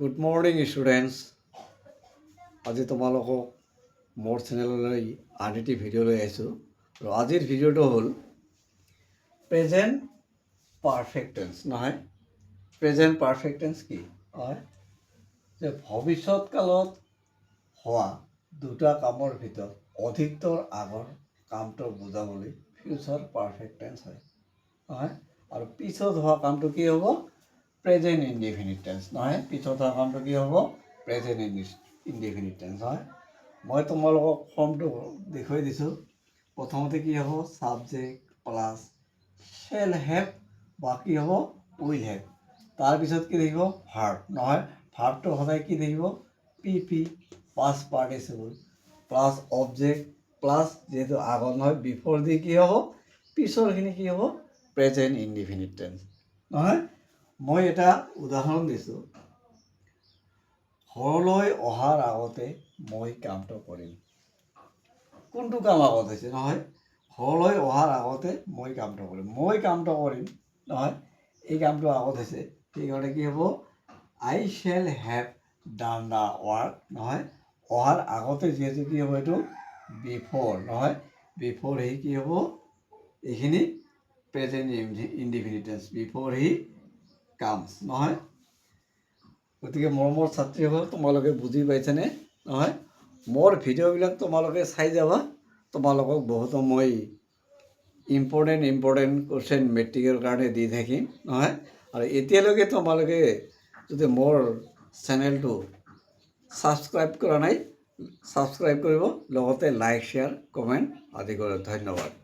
Good morning students. আজি তোমালোকক মোৰ চেনেললৈ আন এটি ভিডিঅ' লৈ আহিছোঁ আৰু আজিৰ ভিডিঅ'টো হ'ল প্ৰেজেণ্ট পাৰফেক্ট টেন্স নহয়। প্ৰেজেণ্ট পাৰফেক্ট টেন্স কি হয় যে ভৱিষ্যৎ কালত হোৱা দুটা কামৰ ভিতৰত অধিকতৰ আগৰ কামটো বুজাবলৈ ফিউচাৰ পাৰফেক্ট টেন্স হয় নহয়। আৰু পিছত হোৱা কামটো কি হ'ব? প্ৰেজেণ্ট ইনডিফিনিট টেন্স নহয়। পিছত হোৱা কামটো কি হ'ব? প্ৰেজেণ্ট ইনডিফিনিট টেন্স হয়। মই তোমালোকক ফৰ্মটো দেখুৱাই দিছোঁ। প্ৰথমতে কি হ'ব? ছাবজেক্ট প্লাছ শ্বেল হেভ বা কি হ'ব? Will have. তাৰপিছত কি থাকিব? ভাৰ্ব নহয়। ভাৰ্বটো সদায় কি থাকিব? P past participle plus object plus যিহেতু আগত নহয় বিফৰ দি কি হ'ব? পিছৰখিনি কি হ'ব? প্ৰেজেণ্ট ইনডিফিনিট টেন্স নহয়। মই এটা উদাহৰণ দিছোঁ। ঘৰলৈ অহাৰ আগতে মই কামটো কৰিম। কোনটো কাম আগত হৈছে নহয়? ঘৰলৈ অহাৰ আগতে মই কামটো কৰিম। মই কামটো কৰিম নহয়। এই কামটো আগত হৈছে, সেইকাৰণে কি হ'ব? I shall have done the work নহয়। অহাৰ আগতে যিহেতু কি হ'ব? এইটো বিফৰ নহয়। বিফৰ হি কি হ'ব? এইখিনি প্ৰেজেণ্ট ইনডিফিনিট টেন্স বিফৰ হি কামছ নহয়। গতিকে মৰমৰ ছাত্ৰীসকল, তোমালোকে বুজি পাইছানে নহয়? মোৰ ভিডিঅ'বিলাক তোমালোকে চাই যাবা। তোমালোকক বহুতো মই ইম্পৰ্টেণ্ট কুৱেশ্যন মেট্ৰিকৰ কাৰণে দি থাকিম নহয়। আৰু এতিয়ালৈকে তোমালোকে যদি মোৰ চেনেলটো ছাবস্ক্ৰাইব কৰা নাই, ছাবস্ক্ৰাইব কৰিব, লগতে লাইক শ্বেয়াৰ কমেণ্ট আদি কৰে। ধন্যবাদ।